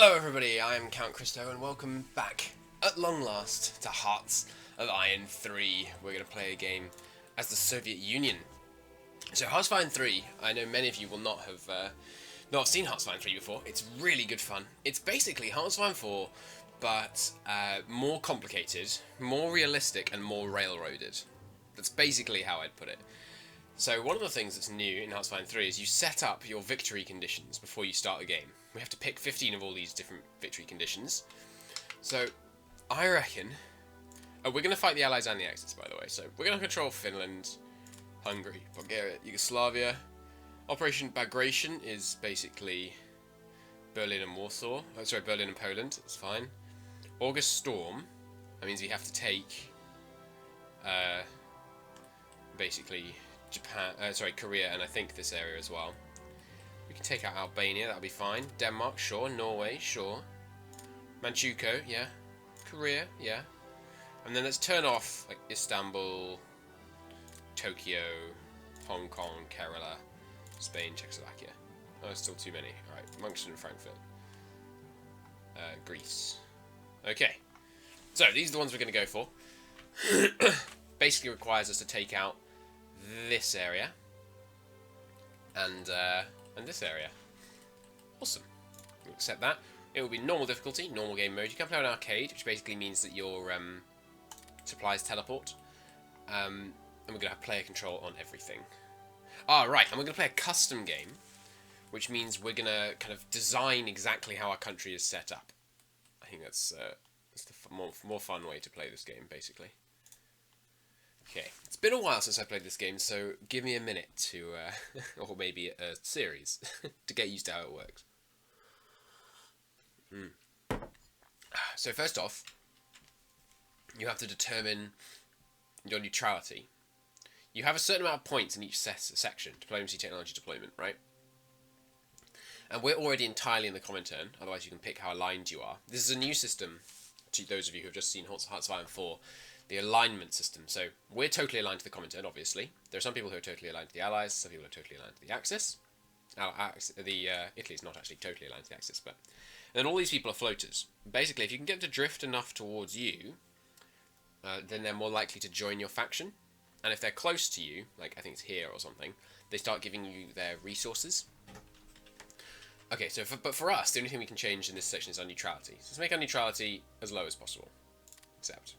Hello everybody, I am Count Christo and welcome back, at long last, to Hearts of Iron 3. We're going to play a game as the Soviet Union. So Hearts of Iron 3, I know many of you will not have seen Hearts of Iron 3 before. It's really good fun. It's basically Hearts of Iron 4, but more complicated, more realistic and more railroaded. That's basically how I'd put it. So one of the things that's new in Hearts of Iron 3 is you set up your victory conditions before you start the game. We have to pick 15 of all these different victory conditions. So I reckon... Oh, we're going to fight the Allies and the Axis, by the way. So we're going to control Finland, Hungary, Bulgaria, Yugoslavia. Operation Bagration is basically Berlin and Warsaw. Oh, sorry, Berlin and Poland. That's fine. August Storm. That means we have to take... basically... Korea, and I think this area as well. We can take out Albania, that'll be fine. Denmark, sure. Norway, sure. Manchukuo, yeah. Korea, yeah. And then let's turn off like Istanbul, Tokyo, Hong Kong, Kerala, Spain, Czechoslovakia. Oh, there's still too many. Alright, Moncton and Frankfurt. Greece. Okay. So, these are the ones we're going to go for. Basically requires us to take out this area and this area. Awesome. We'll accept that. It will be normal difficulty, normal game mode. You can play on arcade, which basically means that your supplies teleport. And we're going to have player control on everything. Right, and we're going to play a custom game, which means we're going to kind of design exactly how our country is set up. I think that's the more fun way to play this game, basically. Okay, it's been a while since I played this game, so give me a minute to, or maybe a series, to get used to how it works. So first off, you have to determine your neutrality. You have a certain amount of points in each section, diplomacy, technology, deployment, right? And we're already entirely in the Comintern, otherwise you can pick how aligned you are. This is a new system, to those of you who have just seen Hearts of Iron 4. The alignment system. So we're totally aligned to the Comintern, obviously. There are some people who are totally aligned to the Allies, some people are totally aligned to the Axis. Italy's not actually totally aligned to the Axis, but... And then all these people are floaters. Basically, if you can get them to drift enough towards you, then they're more likely to join your faction. And if they're close to you, like I think it's here or something, they start giving you their resources. Okay, so but for us, the only thing we can change in this section is our neutrality. So let's make our neutrality as low as possible. Accept.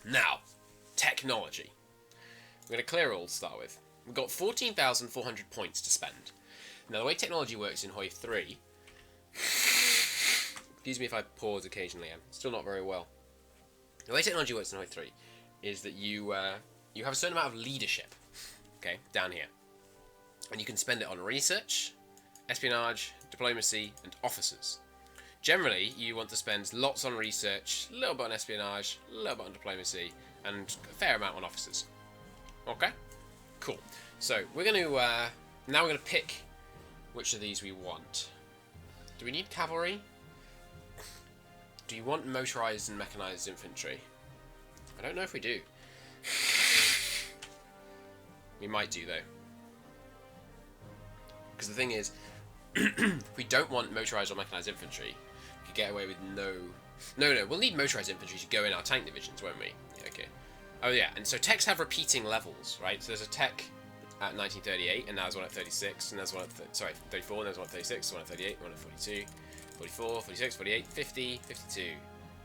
Now, technology. We're going to clear all to start with. We've got 14,400 points to spend. Now, the way technology works in HOI3... Excuse me if I pause occasionally, I'm still not very well. The way technology works in HOI3 is that you have a certain amount of leadership, okay, down here. And you can spend it on research, espionage, diplomacy, and officers. Generally, you want to spend lots on research, a little bit on espionage, a little bit on diplomacy, and a fair amount on officers. Okay? Cool. So, we're going to, now we're going to pick which of these we want. Do we need cavalry? Do you want motorized and mechanized infantry? I don't know if we do. We might do, though. Because the thing is, if we don't want motorized or mechanized infantry, we could get away with no, we'll need motorized infantry to go in our tank divisions, won't we? Yeah, okay. Oh yeah, and so techs have repeating levels, right? So there's a tech at 1938, and now there's one at 36, and there's one at 34, and there's one at 36, one at 38, one at 42, 44, 46, 48, 50, 52.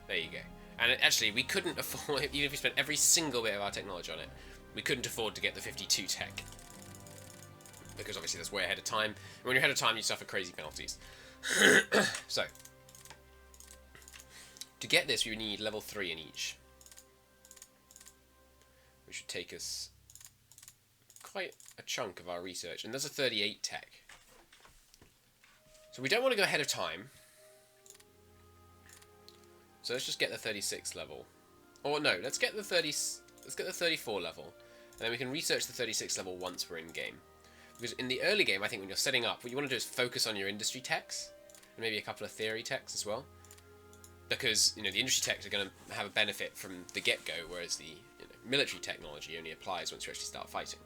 There you go. And actually, we couldn't afford, even if we spent every single bit of our technology on it, we couldn't afford to get the 52 tech. Because obviously that's way ahead of time. And when you're ahead of time, you suffer crazy penalties. So, to get this, we need level 3 in each. Which should take us quite a chunk of our research. And there's a 38 tech. So we don't want to go ahead of time. So let's just get the 36 level. Or no, let's get the 34 level. And then we can research the 36 level once we're in game. Because in the early game, I think when you're setting up, what you want to do is focus on your industry techs. And maybe a couple of theory techs as well. Because, the industry techs are going to have a benefit from the get-go, whereas the military technology only applies once you actually start fighting.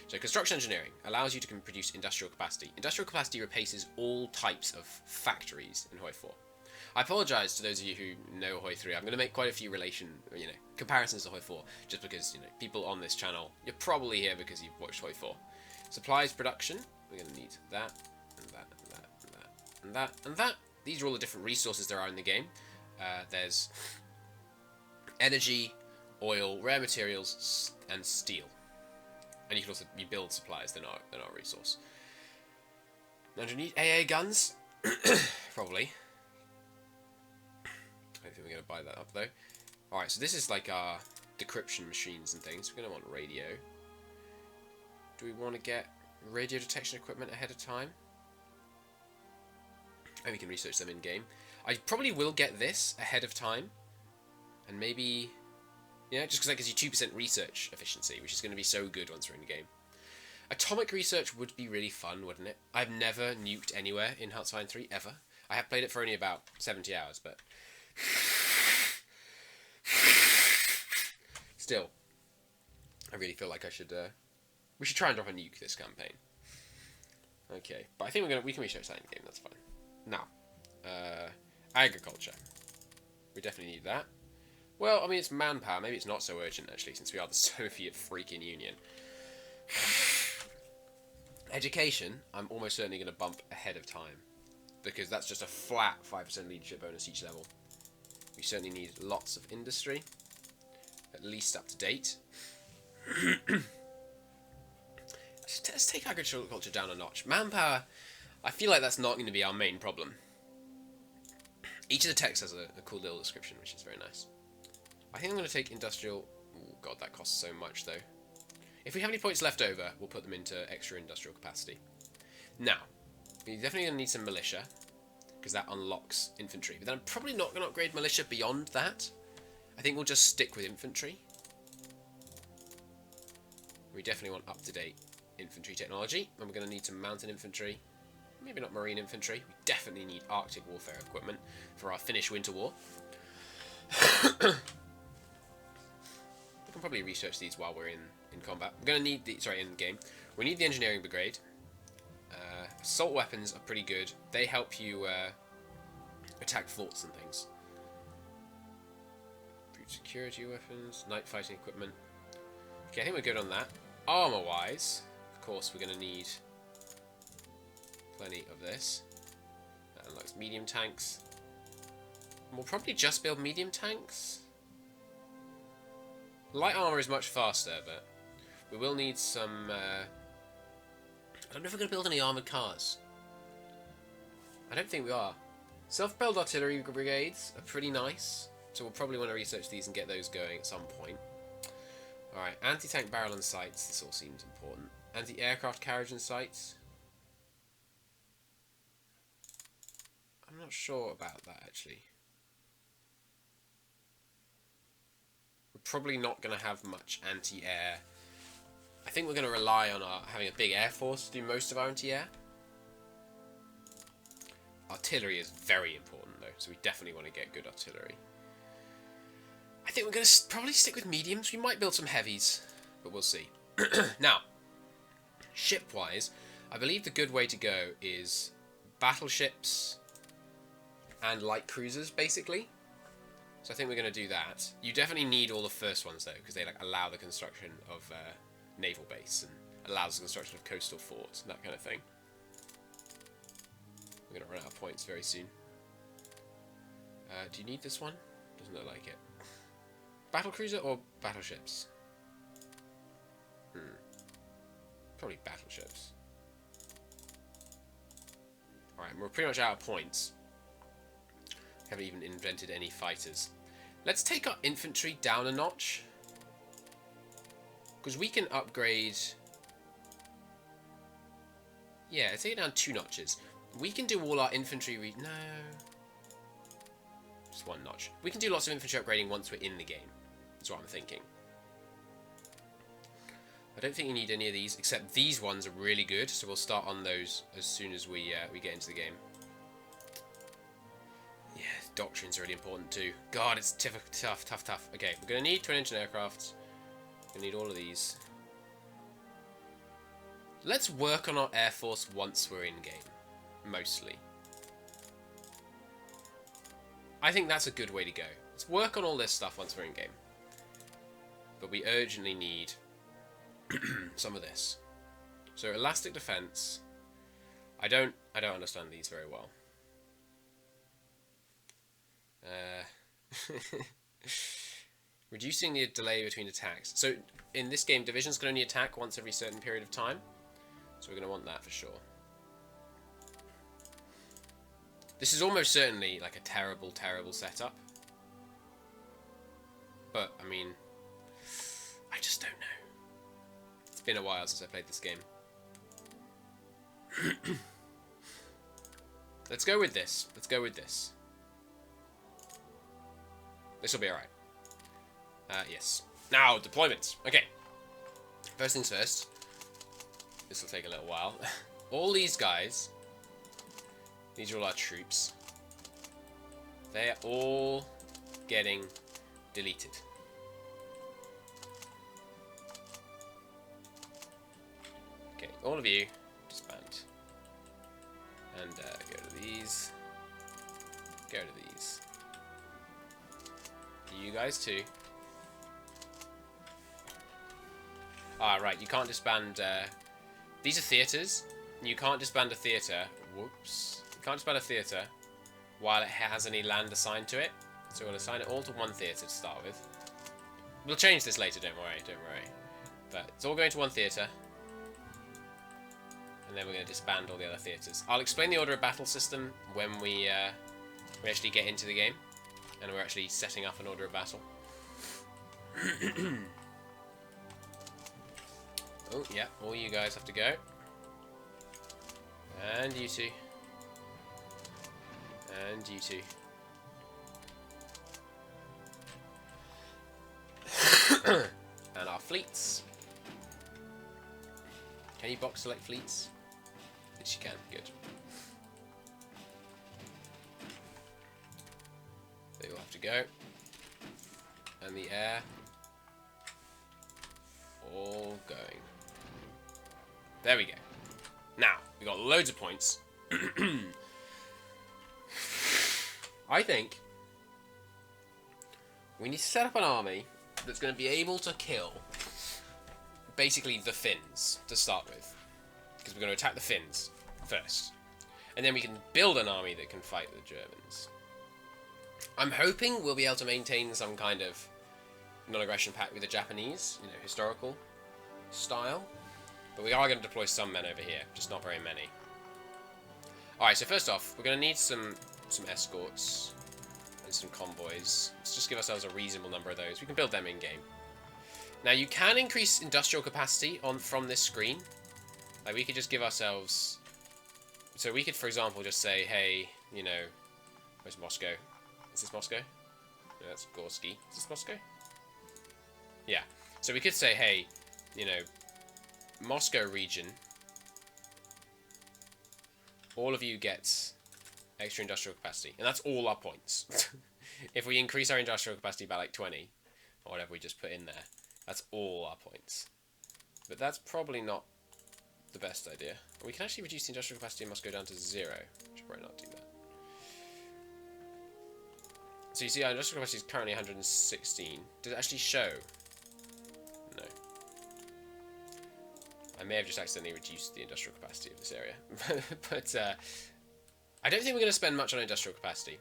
So construction engineering allows you to produce industrial capacity. Industrial capacity replaces all types of factories in HOI4. I apologise to those of you who know HOI3. I'm going to make quite a few comparisons to HOI4, just because people on this channel, you're probably here because you've watched HOI4. Supplies production. We're going to need that and that and that and that and that and that. These are all the different resources there are in the game. There's energy, oil, rare materials, and steel. And you can also build supplies. They're not a resource. Now, do you need AA guns? Probably. I don't think we're going to buy that up though. Alright, so this is like our decryption machines and things. We're going to want radio. Do we want to get radio detection equipment ahead of time? And we can research them in game. I probably will get this ahead of time. And maybe, just because that gives you 2% research efficiency, which is going to be so good once we're in the game. Atomic research would be really fun, wouldn't it? I've never nuked anywhere in Hearts of Iron 3, ever. I have played it for only about 70 hours, but still, I really feel like we should try and drop a nuke this campaign. Okay, but I think we can research that in the game. That's fine. Now, agriculture. We definitely need that. Well, I mean, it's manpower. Maybe it's not so urgent actually, since we are the Soviet freaking Union. Education, I'm almost certainly going to bump ahead of time, because that's just a flat 5% leadership bonus each level. We certainly need lots of industry, at least up to date. Let's take agriculture down a notch. Manpower, I feel like that's not going to be our main problem. Each of the texts has a cool little description, which is very nice. I think I'm going to take industrial. Oh god, that costs so much though. If we have any points left over, we'll put them into extra industrial capacity. Now, we're definitely going to need some militia, because that unlocks infantry. But then I'm probably not going to upgrade militia beyond that. I think we'll just stick with infantry. We definitely want up-to-date infantry technology, and we're going to need some mountain infantry. Maybe not marine infantry. We definitely need Arctic warfare equipment for our Finnish winter war. We can probably research these while we're in combat. We're going to need in game. We need the engineering brigade. Assault weapons are pretty good. They help you attack forts and things. Brute security weapons, night fighting equipment. Okay, I think we're good on that. Armor-wise, of course, we're going to need plenty of this. That unlocks medium tanks. We'll probably just build medium tanks. Light armor is much faster, but we will need some. I don't know if we're going to build any armoured cars. I don't think we are. Self-propelled artillery brigades are pretty nice, so we'll probably want to research these and get those going at some point. Alright, anti-tank barrel and sights, this all seems important. Anti-aircraft carriage and sights. I'm not sure about that, actually. We're probably not going to have much anti-air. I think we're going to rely on having a big air force to do most of our anti-air. Artillery is very important, though, so we definitely want to get good artillery. I think we're going to probably stick with mediums. We might build some heavies, but we'll see. Now, ship-wise, I believe the good way to go is battleships and light cruisers, basically. So I think we're going to do that. You definitely need all the first ones, though, because they allow the construction of naval base and allows the construction of coastal forts and that kind of thing. We're going to run out of points very soon. Do you need this one? Doesn't look like it. Battlecruiser or battleships? Probably battleships. Alright, we're pretty much out of points. Haven't even invented any fighters. Let's take our infantry down a notch. Because we can upgrade. Yeah, let's take it down 2 notches. We can do all our infantry. No. Just 1 notch. We can do lots of infantry upgrading once we're in the game. That's what I'm thinking. I don't think you need any of these, except these ones are really good, so we'll start on those as soon as we get into the game. Yeah, doctrine's really important too. God, it's tough. Okay, we're going to need twin-engine aircraft. We're going to need all of these. Let's work on our Air Force once we're in-game. Mostly. I think that's a good way to go. Let's work on all this stuff once we're in-game. But we urgently need some of this. So elastic defense. I don't understand these very well. Reducing the delay between attacks. So in this game, divisions can only attack once every certain period of time. So we're going to want that for sure. This is almost certainly like a terrible, terrible setup. But, I mean, I just don't know. It's been a while since I played this game. Let's go with this. Let's go with this. This will be alright. Yes. Now, deployment. Okay. First things first. This will take a little while. All these guys, these are all our troops. They're all getting deleted. Okay, all of you, disband. And go to these. Go to these. You guys too. Ah, right, you can't disband... these are theatres. You can't disband a theatre. Whoops. You can't disband a theatre while it has any land assigned to it. So we'll assign it all to one theatre to start with. We'll change this later, don't worry, don't worry. But it's all going to one theatre. And then we're going to disband all the other theatres. I'll explain the order of battle system when we actually get into the game. And we're actually setting up an order of battle. Oh, yeah, all you guys have to go. And you two. And you two. And our fleets. Can you box select fleets? Yes, you can. Good. They all have to go. And the air. All going. There we go. Now, we got loads of points. I think we need to set up an army that's going to be able to kill basically the Finns to start with. Because we're going to attack the Finns first. And then we can build an army that can fight the Germans. I'm hoping we'll be able to maintain some kind of non-aggression pact with the Japanese, you know, historical style. But we are going to deploy some men over here, just not very many. Alright, so first off, we're going to need some escorts and some convoys. Let's just give ourselves a reasonable number of those. We can build them in-game. Now, you can increase industrial capacity from this screen. Like, we could just give ourselves... So we could, for example, just say, hey, you know... Where's Moscow? Is this Moscow? No, that's Gorsky. Is this Moscow? Yeah. So we could say, hey, you know... Moscow region, all of you get extra industrial capacity, and that's all our points. If we increase our industrial capacity by like 20, or whatever we just put in there, that's all our points. But that's probably not the best idea. We can actually reduce the industrial capacity in Moscow down to 0. Should probably not do that. So you see our industrial capacity is currently 116. Does it actually show? No. I may have just accidentally reduced the industrial capacity of this area. But I don't think we're going to spend much on industrial capacity.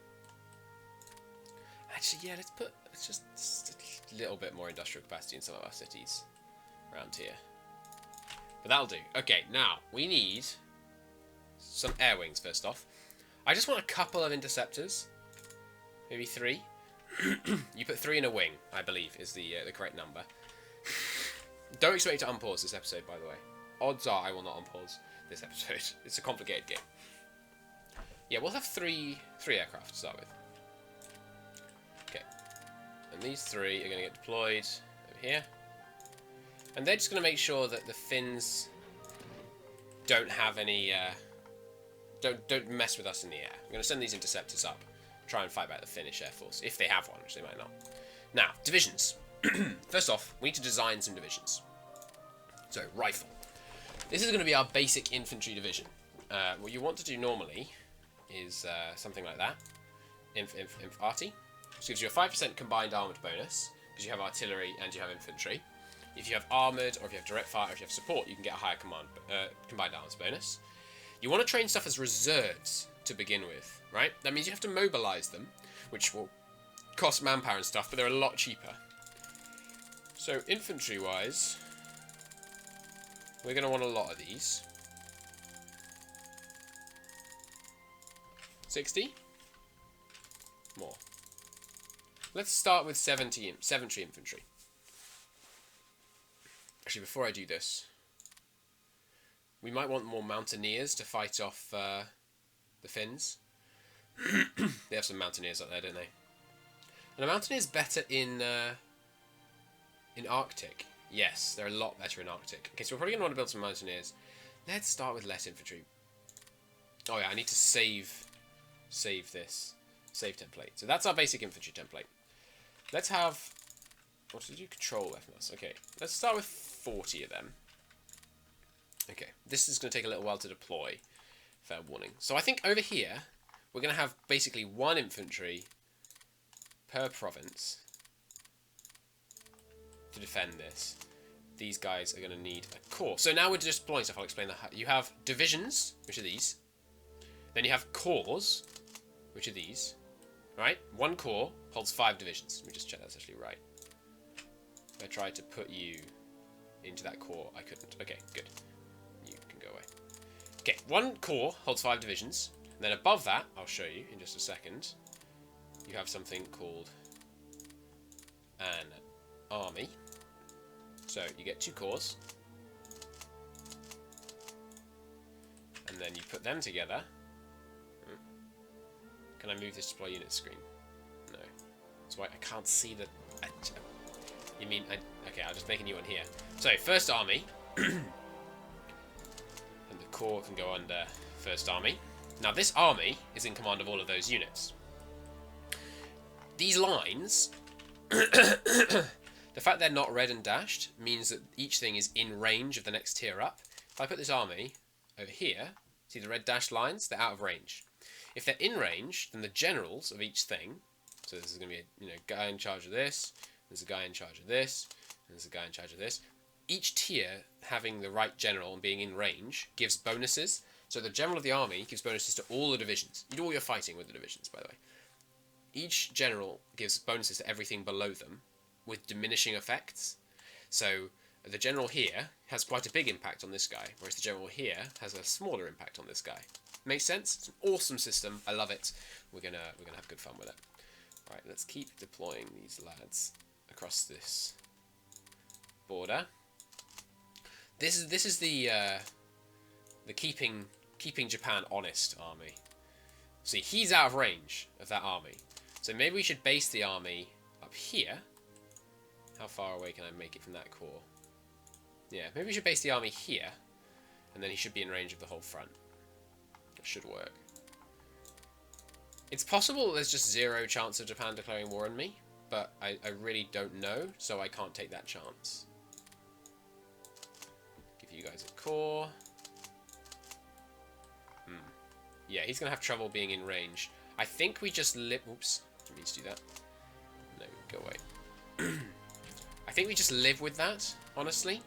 Actually, yeah, let's just a little bit more industrial capacity in some of our cities around here. But that'll do. Okay, now, we need some air wings, first off. I just want a couple of interceptors. Maybe 3. You put 3 in a wing, I believe, is the correct number. Don't expect me to unpause this episode, by the way. Odds are I will not unpause this episode. It's a complicated game. Yeah, we'll have 3 aircraft to start with. Okay. And these 3 are going to get deployed over here. And they're just going to make sure that the Finns don't have any... don't mess with us in the air. I'm going to send these interceptors up. Try and fight back the Finnish Air Force, if they have one, which they might not. Now, divisions. First off, we need to design some divisions. So, rifle. This is going to be our basic infantry division. What you want to do normally is something like that. Inf arty, which gives you a 5% combined armoured bonus, because you have artillery and you have infantry. If you have armoured, or if you have direct fire, or if you have support, you can get a higher combined arms bonus. You want to train stuff as reserves to begin with, right? That means you have to mobilise them, which will cost manpower and stuff, but they're a lot cheaper. So infantry-wise, we're going to want a lot of these. 60? More. Let's start with 70 infantry. Actually, before I do this, we might want more mountaineers to fight off the Finns. They have some mountaineers up there, don't they? And a mountaineer's better in Arctic. Yes, they're a lot better in Arctic. Okay, so we're probably going to want to build some mountaineers. Let's start with less infantry. Oh yeah, I need to save this. Save template. So that's our basic infantry template. Let's have... What did you control weapons? Okay, let's start with 40 of them. Okay, this is going to take a little while to deploy. Fair warning. So I think over here, we're going to have basically one infantry per province to defend this. These guys are going to need a corps. So now we're just deploying stuff. I'll explain that. You have divisions, which are these. Then you have corps, which are these. Right? One corps holds 5 divisions. Let me just check that's actually right. If I tried to put you into that corps, I couldn't. Okay, good. You can go away. Okay, one corps holds 5 divisions. And then above that, I'll show you in just a second, you have something called an army. So you get 2 corps. And then you put them together. Can I move this display unit screen? No. That's why I can't see the... You mean... okay, I'll just make a new one here. So, first army. And the corps can go under first army. Now, this army is in command of all of those units. These lines... the fact they're not red and dashed means that each thing is in range of the next tier up. If I put this army over here, see the red dashed lines? They're out of range. If they're in range, then the generals of each thing, so this is going to be a guy in charge of this, there's a guy in charge of this, and there's a guy in charge of this. Each tier having the right general and being in range gives bonuses. So the general of the army gives bonuses to all the divisions. You do all your fighting with the divisions, by the way. Each general gives bonuses to everything below them with diminishing effects. So the general here has quite a big impact on this guy, whereas the general here has a smaller impact on this guy. Makes sense? It's an awesome system. I love it. We're gonna have good fun with it. All right, let's keep deploying these lads across this border. This is the keeping Japan honest army. See, he's out of range of that army, so maybe we should base the army up here. How far away can I make it from that corps? Yeah, maybe we should base the army here, and then he should be in range of the whole front. That should work. It's possible there's just 0 chance of Japan declaring war on me, but I really don't know, so I can't take that chance. Give you guys a corps. Yeah, he's going to have trouble being in range. I think we just live... Oops, didn't mean to do that. No, go away. I think we just live with that, honestly.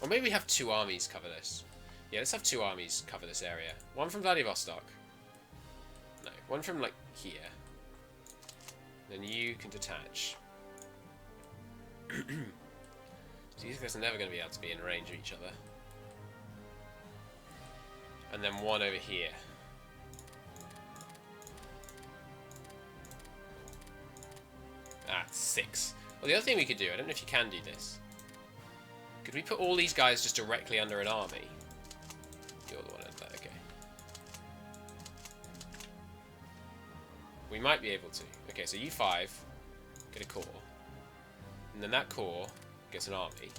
Or maybe we have 2 armies cover this. Yeah, let's have 2 armies cover this area. One from Vladivostok. No, one from, like, here. Then you can detach. So these guys are never going to be able to be in range of each other. And then one over here. Ah, 6. Well, the other thing we could do, I don't know if you can do this. Could we put all these guys just directly under an army? You're the one under that, okay. We might be able to. Okay, so you 5 get a corps. And then that corps gets an army.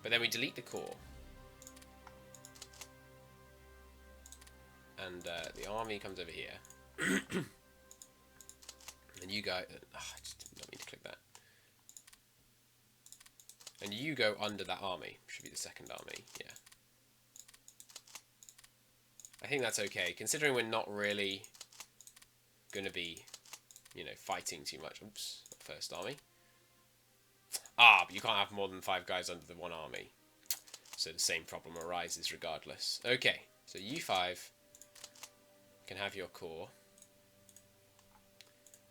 But then we delete the corps. And the army comes over here. And you guys... I just did not mean to click that. And you go under that army. Should be the second army, yeah. I think that's okay, considering we're not really going to be, you know, fighting too much. Oops, first army. Ah, but you can't have more than 5 guys under the one army. So the same problem arises regardless. Okay, so U5 can have your core,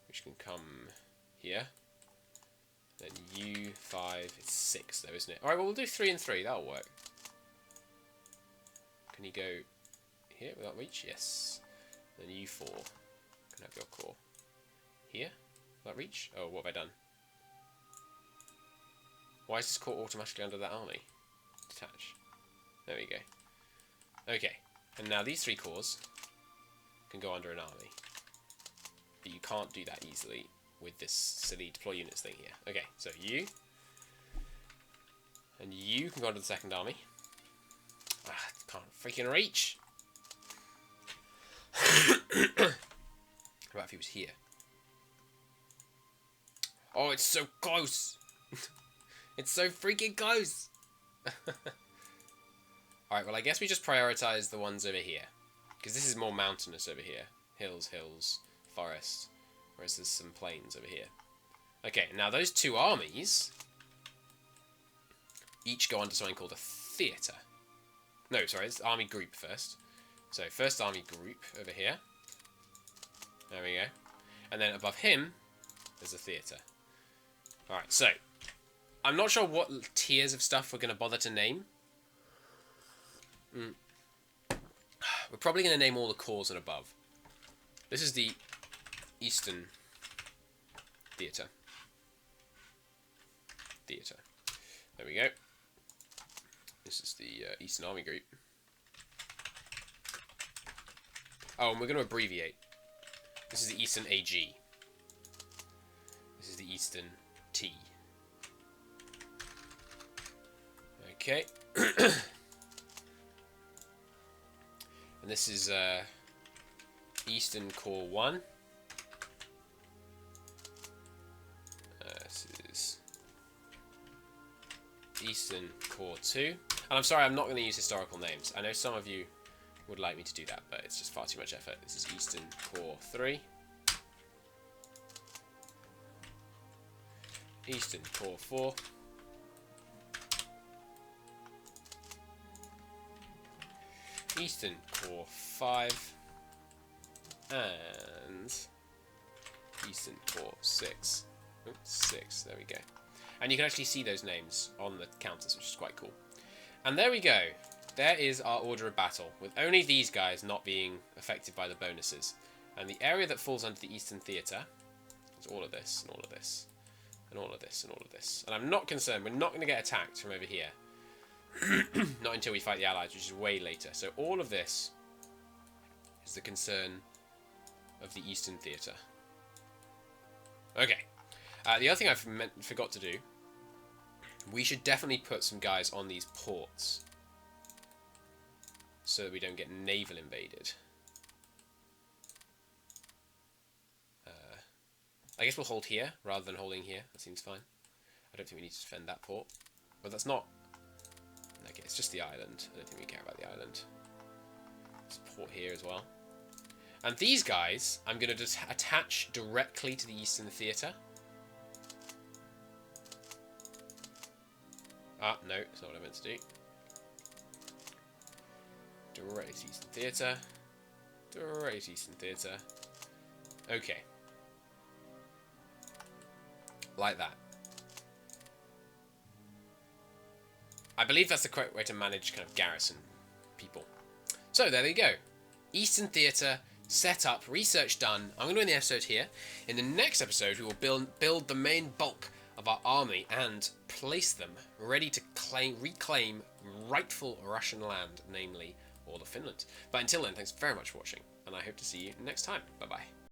which can come here. Then U5, it's 6 though, isn't it? Alright, well we'll do 3 and 3, that'll work. Can you go here without reach? Yes. Then U4 can have your core. Here? Without reach? Oh, what have I done? Why is this core automatically under that army? Detach. There we go. Okay, and now these 3 cores can go under an army. But you can't do that easily with this silly deploy units thing here. Okay, so you and you can go under the second army. Ah, can't freaking reach. What about if he was here? Oh, it's so close. It's so freaking close. Alright, well I guess we just prioritize the ones over here. Because this is more mountainous over here. Hills, hills, forest. Whereas there's some plains over here. Okay, now those 2 armies each go under something called a theatre. No, sorry, it's army group first. So first army group over here. There we go. And then above him, there's a theatre. Alright, so I'm not sure what tiers of stuff we're going to bother to name. We're probably going to name all the cores and above. This is the Eastern Theatre. There we go. This is the Eastern Army Group. Oh, and we're going to abbreviate. This is the Eastern AG. This is the Eastern T. Okay. And this is Eastern Core 1. This is Eastern Core 2. And I'm sorry, I'm not going to use historical names. I know some of you would like me to do that, but it's just far too much effort. This is Eastern Core 3. Eastern Core 4. Eastern Core 5. And Eastern Core 6. Oops, 6, there we go. And you can actually see those names on the counters, which is quite cool. And there we go. There is our order of battle, with only these guys not being affected by the bonuses. And the area that falls under the Eastern Theatre is all of this, and all of this, and all of this, and all of this. And I'm not concerned, we're not going to get attacked from over here. Not until we fight the Allies, which is way later. So all of this is the concern of the Eastern Theatre. Okay. The other thing I forgot to do, we should definitely put some guys on these ports so that we don't get naval invaded. I guess we'll hold here rather than holding here. That seems fine. I don't think we need to defend that port. But that's not... Okay, it's just the island. I don't think we care about the island. There's a port here as well. And these guys, I'm going to just attach directly to the Eastern Theatre. Ah, no, that's not what I meant to do. Direct Eastern Theatre. Direct Eastern Theatre. Okay. Like that. I believe that's the correct way to manage kind of garrison people. So there you go. Eastern Theatre set up, research done. I'm going to end the episode here. In the next episode, we will build the main bulk of our army and place them ready to reclaim rightful Russian land, namely all of Finland. But until then, thanks very much for watching, and I hope to see you next time. Bye-bye.